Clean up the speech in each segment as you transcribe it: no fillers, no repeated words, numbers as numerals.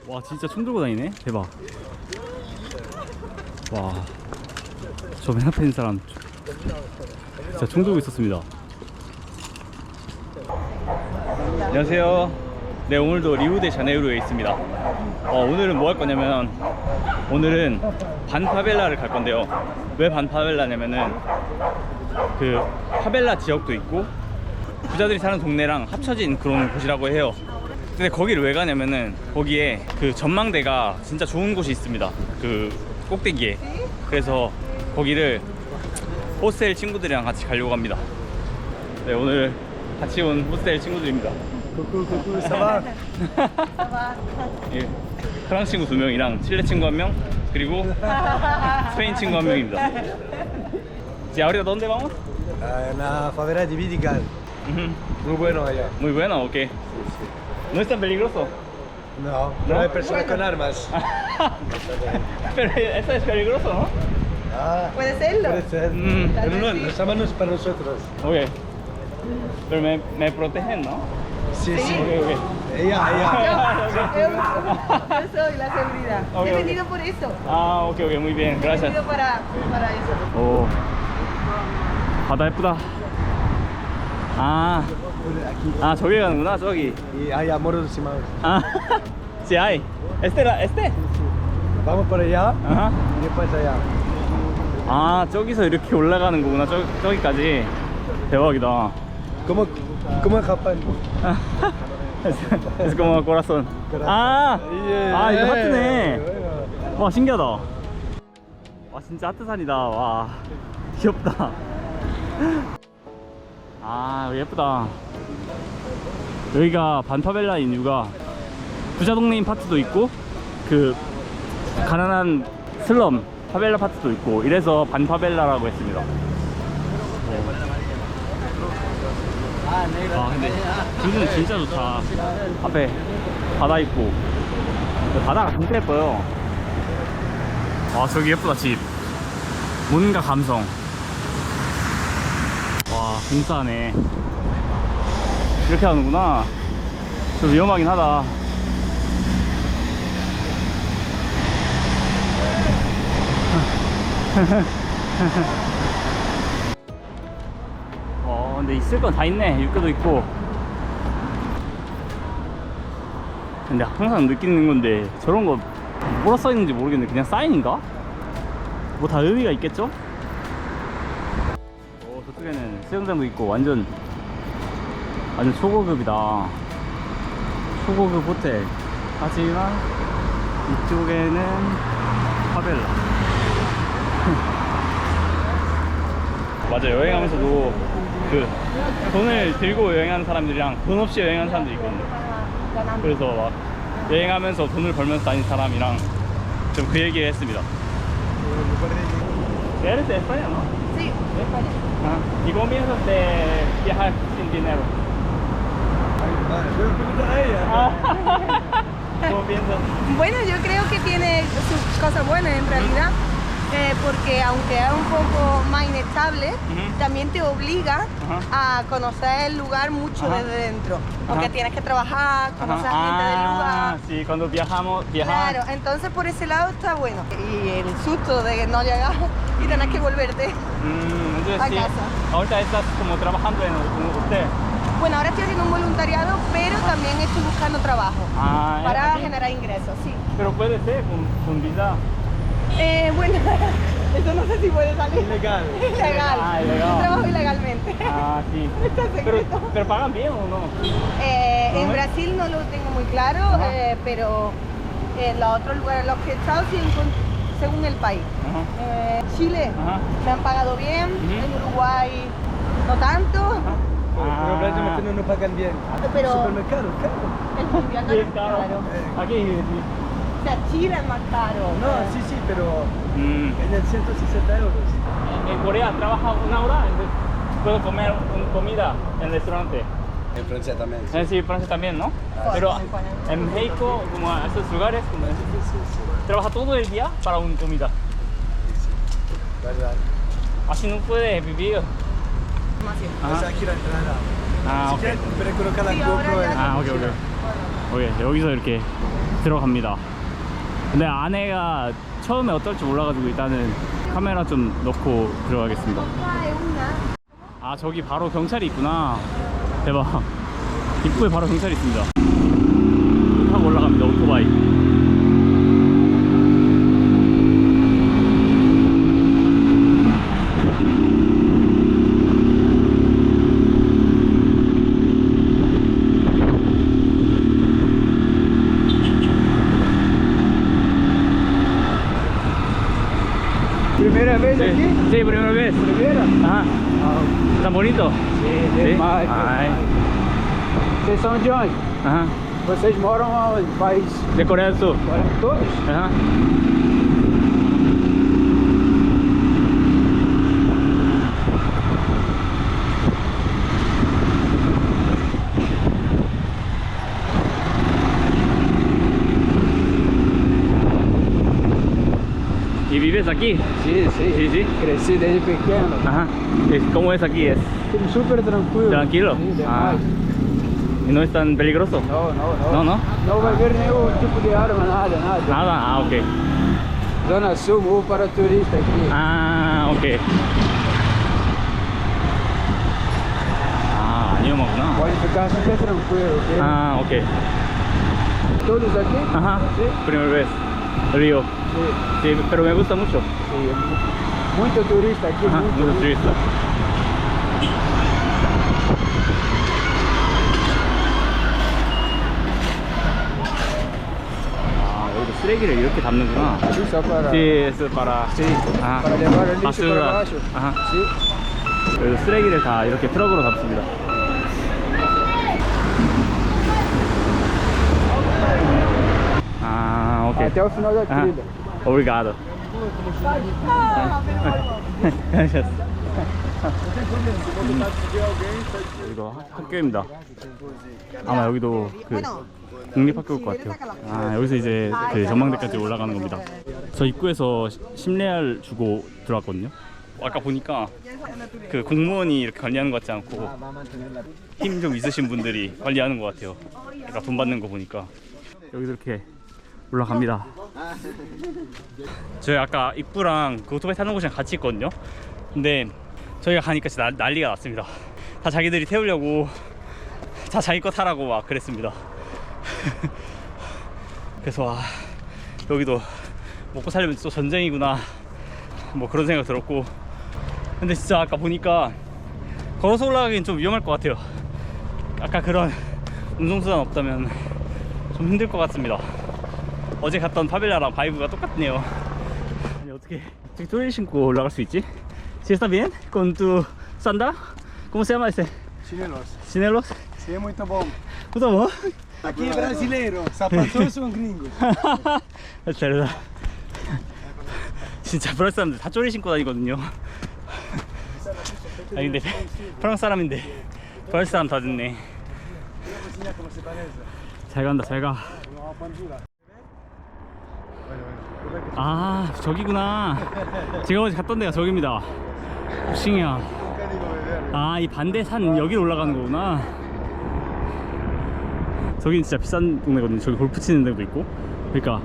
와 진짜 총 들고 다니네. 대박. 와 저 맨 앞에 있는 사람 진짜 총 들고 있었습니다. 안녕하세요. 네, 오늘도 리우데자네이루에 있습니다. 오늘은 뭐 할 거냐면, 오늘은 반파벨라를 갈 건데요. 왜 반파벨라냐면은 그 파벨라 지역도 있고 부자들이 사는 동네랑 합쳐진 그런 곳이라고 해요. 근데 거기를 왜 가냐면은 거기에 그 전망대가 진짜 좋은 곳이 있습니다. 그 꼭대기에. 그래서 거기를 호스텔 친구들이랑 같이 가려고 합니다. 네, 오늘 같이 온 호스텔 친구들입니다. Coucou, ça va? 예, 프랑스 친구 2명이랑 칠레 친구 1명, 그리고 스페인 친구 1명입니다. ¿Y ahorita dónde vamos? En la favela de Vidigal. Muy bueno allá. Muy bueno, ¿o qué? ¿No es tan peligroso? No, no hay personas con armas. Pero eso es peligroso, ¿no? Ah, Puede serlo. puede ser. Pero no, las armas no es para nosotros. Ok. Pero me protegen, ¿no? Sí, sí. Ok, ok. Ella. Yo soy la seguridad. Ok, He ok. venido por eso. 아, 오케이, 오케이. muy bien. He gracias. venido para eso. 오, 바다 예쁘다. 아, 저기 가는구나, 저기. Y hay amor aproximados. 아, sí hay. este? Vamos para allá 아하. y después allá. 아, 저기서 이렇게 올라가는 거구나. 저기까지. 대박이다. Como en Japón. Es como corazón. 아, 아, 이거 하트네. Bueno. 와, 신기하다. 와, 진짜 하트산이다. 와, 귀엽다. 아, 예쁘다. 여기가 반파벨라인 이유가 부자 동네인 파트도 있고 그 가난한 슬럼 파벨라 파트도 있고, 이래서 반파벨라라고 했습니다. 아, 근데 뷰는 진짜 좋다. 앞에 바다 있고, 바다가 진짜 예뻐요. 와, 저기 예쁘다. 집 뭔가 감성. 와, 공사하네. 이렇게 하는구나. 좀 위험하긴 하다. 근데 있을 건 다 있네. 육교도 있고. 근데 항상 느끼는 건데, 저런 거 뭐라 써 있는지 모르겠는데 그냥 사인인가? 뭐 다 의미가 있겠죠? 저쪽에는 수영장도 있고 완전 초고급이다. 초고급 호텔. 하지만 이쪽에는 파벨라. 맞아, 여행하면서도 그 돈을 들고 여행하는 사람들이랑 돈 없이 여행하는 사람들이 있거든요. 그래서 막 여행하면서 돈을 벌면서 다니는 사람이랑 좀 그 얘기를 했습니다. ¿Eres de España, no? Sí, España. ¿Y cómo piensas de viajar sin dinero? ¿Cómo piensas? Bueno, yo creo que tiene sus cosas buenas en realidad, porque aunque es un poco más inestable, también te obliga a conocer el lugar mucho desde dentro, porque tienes que trabajar, conocer gente del lugar. Sí, cuando viajamos. Claro, entonces por ese lado está bueno. Y el susto de no llegar y tener que volverte. Entonces a sí, casa. ahorita estás como trabajando en un hotel. Bueno, ahora estoy haciendo un voluntariado, pero también estoy buscando trabajo para generar ingresos, sí. Pero puede ser con visa. Bueno, eso no sé si puede salir. Ilegal. Ilegal. Ah, ilegal. Yo trabajo ilegalmente. Ah, sí. Está secreto. Pero pagan bien o no? En Brasil no lo tengo muy claro, pero en los otros lugares en los que he estado, sí, según el país. Chile me han pagado bien, en Uruguay no tanto. Pero prácticamente no pagan bien. Pero- Supermercado, caro. El mundial no Sí, es claro. caro. Aquí sí. O sea, Chile es más caro. No, sí, pero Mm. en el 160 euros. En Corea trabaja una hora, entonces puedo comer comida en el restaurante. En Francia también. Sí, Francia también, ¿no? Pero en México, como a esos lugares, trabaja todo el día para una comida. ¿Verdad? Así no puede vivir. Pues aquí la entrada. 아, Si 오케이. quieres, pero colocar la Sí, ahora GoPro ya- en- 아, 오케이. 여기서 이렇게 들어갑니다. 근데 안에가 처음에 어떨지 몰라가지고 일단은 카메라 좀 넣고 들어가겠습니다. 아, 저기 바로 경찰이 있구나. 대박. 입구에 바로 경찰이 있습니다. 타고 올라갑니다. 오토바이. Primera vez aquí? Sí, primera vez. Primera? Ajá. Está bonito. Sí, demais. Ai. Vocês são de onde? Ajá. Vocês moram aonde? País? De Corea del Sur. Todos? Ajá. ¿Y vives aquí? Sí, sí. Sí, sí. Cresci desde pequeno. Ajá. ¿Cómo es aquí? ¿Es Súper tranquilo. tranquilo? Sí, Ah. demais. ¿Y no es tan peligroso? Não, não, não. No, no. Não vai ver nenhum tipo de arma, nada, nada. Nada. Ah, ok. Zona Sul, morro para turista aqui. Ah, ok. Ah, 아니요구나. Pode ficar super tranquilo, ok? Ah, ok. Todos aqui? Ajá. Sí. Primera vez. Río. Sí, Sí, pero me gusta mucho. sí. Muito turista aqui, Ajá, muito. mucho turista. 아, 여기도 쓰레기를 이렇게 담는구나. Aqui só para... Sí, eso para. Sí, 아, para levar o lixo basura. para baixo. 아하. Sí. 여기도 쓰레기를 다 이렇게 트럭으로 담습니다. 아, 오케이. Até o final da 아, trilha. obrigado. 여기도 학교입니다. 아마 여기도 그 국립학교일 것 같아요. 아, 여기서 이제 그 전망대까지 올라가는 겁니다. 저 입구에서 10레알 주고 들어왔거든요. 아까 보니까 그 공무원이 이렇게 관리하는 것 같지 않고 힘 좀 있으신 분들이 관리하는 것 같아요. 그러니까 돈 받는 거 보니까. 여기도 이렇게 올라갑니다. 저희 아까 입구랑 그 오토바이 타는 곳이랑 같이 있거든요. 근데 저희가 가니까 진짜 난리가 났습니다. 다 자기들이 태우려고 다 자기 거 타라고 막 그랬습니다. 그래서 와, 여기도 먹고 살려면 또 전쟁이구나 뭐 그런 생각 들었고, 근데 진짜 아까 보니까 걸어서 올라가긴 좀 위험할 것 같아요. 아까 그런 운송수단 없다면 좀 힘들 것 같습니다. 어제 갔던 파벨라랑 바이브가 똑같네요. 아니, 어떻게 쪼리 신고 올라갈 수 있지? Si está bien con tu sandal? ¿Cómo se llama ese? Chilenos. Chinelos? Sí, é muito bom. Puta bom? Aqui é brasileiro, sapatos são gringos. 잘다. 진짜 프랑스 사람들 다 쪼리 신고 다니거든요. 아니 근데 프랑스 사람인데 프랑스 사람 다 듣네. 잘 간다, 잘 가. 아, 저기구나. 제가 어제 갔던 데가 저기입니다. 싱이야. 아, 이 반대 산 여기로 올라가는 거구나. 저긴 진짜 비싼 동네거든요. 저기 골프 치는 데도 있고. 그러니까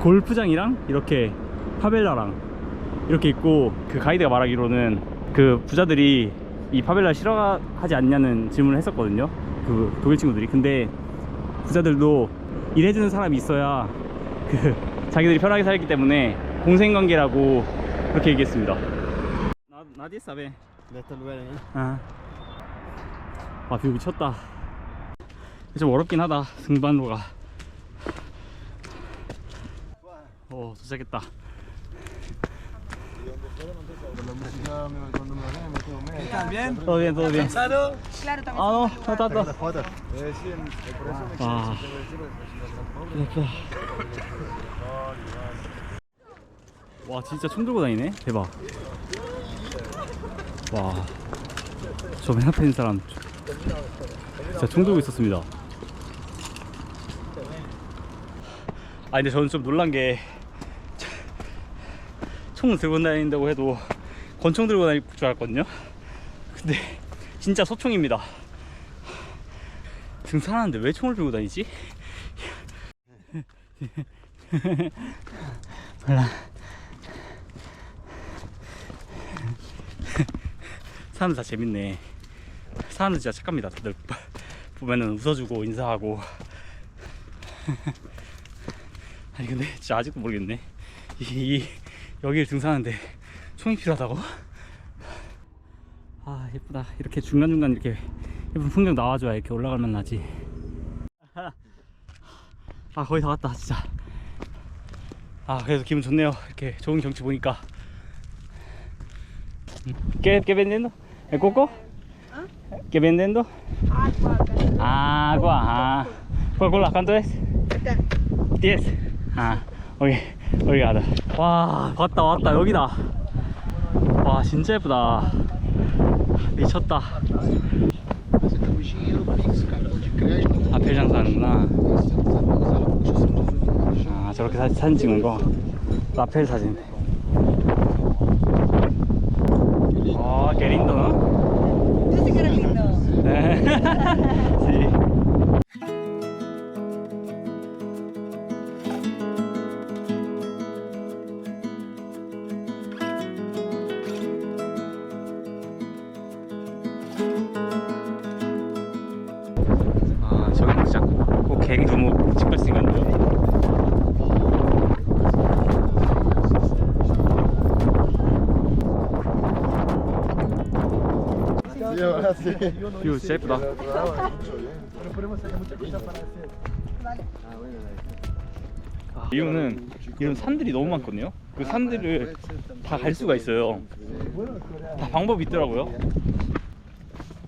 골프장이랑 이렇게 파벨라랑 이렇게 있고, 그 가이드가 말하기로는 그 부자들이 이 파벨라 싫어하지 않냐는 질문을 했었거든요. 그 독일 친구들이. 근데 부자들도 일해주는 사람이 있어야 그 자기들이 편하게 살기 때문에 공생관계라고 그렇게 얘기했습니다. 나디 사베. 아, 뷰 미쳤다. 좀 어렵긴 하다, 등반로가. 오, 도착했다. Todo bien, todo bien. Claro, también. 아, no, no tanto. 와, 와, 진짜 총 들고 다니네. 대박. 와, 저 맨 앞에 있는 사람 진짜 총 들고 있었습니다. 아, 근데 저는 좀 놀란 게, 총을 들고 다닌다고 해도 권총 들고 다닐 줄 알았거든요. 근데 진짜 소총입니다. 등산하는데 왜 총을 들고 다니지? 몰라. 사람들 다 재밌네. 사람들 진짜 착합니다. 다들 보면은 웃어주고 인사하고. 아니 근데 진짜 아직도 모르겠네. 여기를 등산하는데 총이 필요하다고? 아 예쁘다. 이렇게 중간중간 이렇게 예쁜 풍경 나와줘야 이렇게 올라갈만 나지. 아 거의 다 왔다 진짜. 아 그래도 기분 좋네요. 이렇게 좋은 경치 보니까. ¿Qué vendiendo? ¿El coco? ¿Qué vendiendo? Agua. Agua. Coca-Cola, ¿cuánto es? 10. 아, 여기 가자. 와, 왔다. 여기다. 와, 진짜 예쁘다. 미쳤다. 아펠 장사하는구나. 아, 저렇게 사진 찍는 거. 라펠 사진. 아, qué lindo, ¿no? Tú sí que eres lindo. Sí. 아, 저기는 진짜 꼭 개인 두목 찍을 수 있는데. 뷰 진짜 예쁘다. 이유는 이런 산들이 너무 많거든요. 그 산들을 다 갈 수가 있어요. 다 방법이 있더라고요.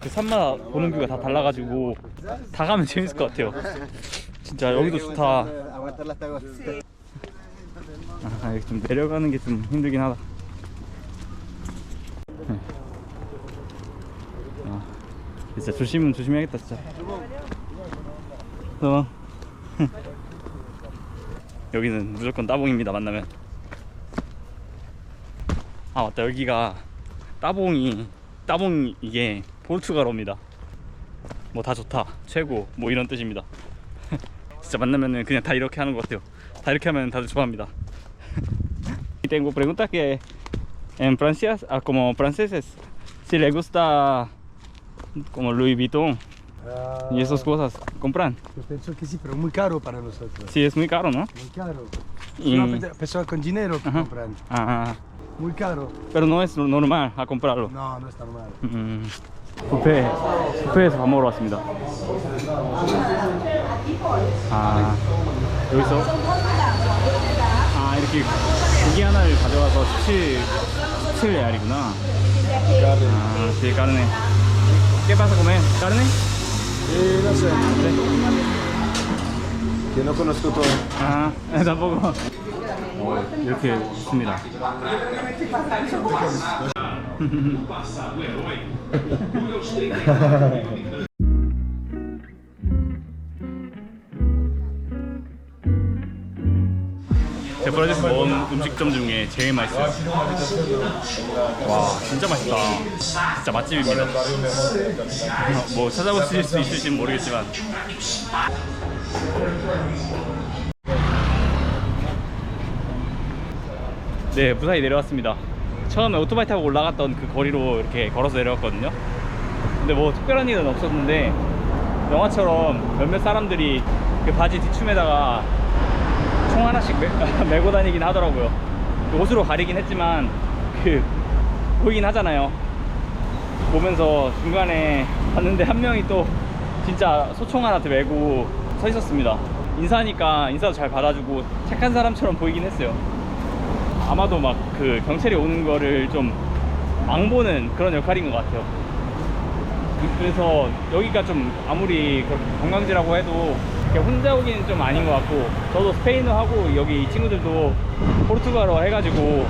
그 산마다 보는 뷰가 다 달라가지고 다 가면 재밌을 것 같아요. 진짜 여기도 좋다. 아, 여기 좀 내려가는 게 좀 힘들긴 하다. 아, 진짜 조심해야겠다 진짜. 여기는 무조건 따봉입니다. 만나면. 아 맞다, 여기가 따봉 이게 포르투갈어입니다. 뭐 다 좋다, 최고, 뭐 이런 뜻입니다. 진짜 만나면은 그냥 다 이렇게 하는 것 같아요. 다 이렇게 하면 다들 좋아합니다. Tengo pregunta que en Francia, como franceses, si les gusta como Louis Vuitton y esas cosas, ¿compran? Yo pienso que sí, pero muy caro para nosotros. Sí, es muy caro, ¿no? Muy caro. Y- Una persona con dinero que Ajá. compran. Ah, Muy caro. pero no es normal a comprarlo. No, no es normal. 뷔페에서 밥 먹으러 왔습니다. 아, 여기서 이렇게 고기 하나를 가져와서 17레알이구나. 아, sí, carne. ¿Qué vas a comer? ¿Carne? No sé. 네. Que no conozco todo. 아, tampoco. 이렇게 있습니다. 제가 브라질에서 먹은 음식점 중에 제일 맛있어요. 와, 진짜 맛있다. 진짜 맛집입니다. 뭐 찾아보실 수 있을지는 모르겠지만. 네, 무사히 내려왔습니다. 처음에 오토바이 타고 올라갔던 그 거리로 이렇게 걸어서 내려왔거든요. 근데 뭐 특별한 일은 없었는데, 영화처럼 몇몇 사람들이 그 바지 뒷춤에다가 총 하나씩 메고 다니긴 하더라고요. 그 옷으로 가리긴 했지만 그 보이긴 하잖아요. 보면서 중간에 봤는데 한 명이 또 진짜 소총 하나 메고 서 있었습니다. 인사하니까 인사도 잘 받아주고 착한 사람처럼 보이긴 했어요. 아마도 막 그 경찰이 오는 거를 좀 앙보는 그런 역할인 것 같아요. 그래서 여기가 좀 아무리 그렇게 관광지라고 해도 혼자 오기는 좀 아닌 것 같고, 저도 스페인어 하고 여기 이 친구들도 포르투갈어 해가지고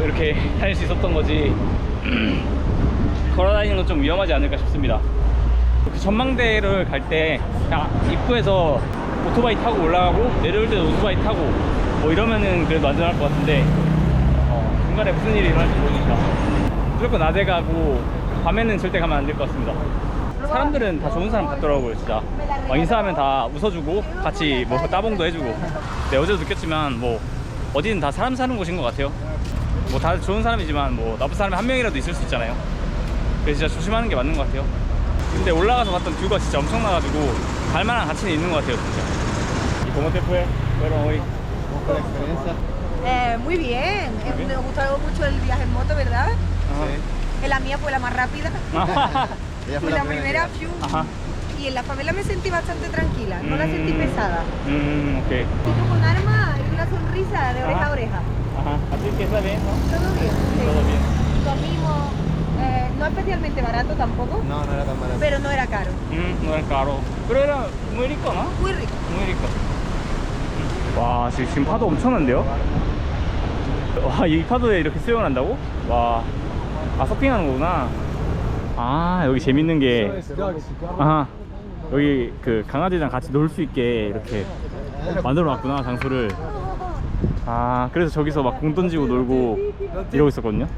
이렇게 다닐 수 있었던 거지. 걸어다니는 건 좀 위험하지 않을까 싶습니다. 그 전망대를 갈 때 입구에서 오토바이 타고 올라가고 내려올 때도 오토바이 타고 뭐 이러면은 그래도 안전할 것 같은데, 중간에 무슨 일이 일어날지 모르니까 무조건 낮에 가고 밤에는 절대 가면 안 될 것 같습니다. 사람들은 다 좋은 사람 같더라고요, 진짜. 인사하면 다 웃어주고 같이 뭐 따봉도 해주고. 네, 어제도 느꼈지만 뭐 어디든 다 사람 사는 곳인 것 같아요. 뭐 다들 좋은 사람이지만 뭐 나쁜 사람이 한 명이라도 있을 수 있잖아요. 그래서 진짜 조심하는 게 맞는 것 같아요. 근데 올라가서 봤던 뷰가 진짜 엄청나가지고 갈만한 가치는 있는 것 같아요, 진짜. ¿Y cómo te fue? Fueron hoy. Muy bien, me gustó mucho el viaje en moto, ¿verdad? Ajá. La mía fue la más rápida. Ella Fui la primera. Fiu. Ajá. Y en la favela me sentí bastante tranquila, no la sentí pesada. Ok. Tipo con arma y una sonrisa de oreja Ajá. a oreja. Ajá. Así que está bien, ¿no? Todo bien. Sí. Todo bien. Comimos, no especialmente barato tampoco, No, no era tan barato. pero no era caro. No era caro. Pero era muy rico, ¿no? Muy rico. muy rico. 와, 지금 파도 엄청난데요? 와, 이 파도에 이렇게 수영을 한다고? 와, 아, 서핑하는 거구나. 아, 여기 재밌는 게, 아하, 여기 그 강아지랑 같이 놀 수 있게 이렇게 만들어 놨구나, 장소를. 아, 그래서 저기서 막 공 던지고 놀고 이러고 있었거든요.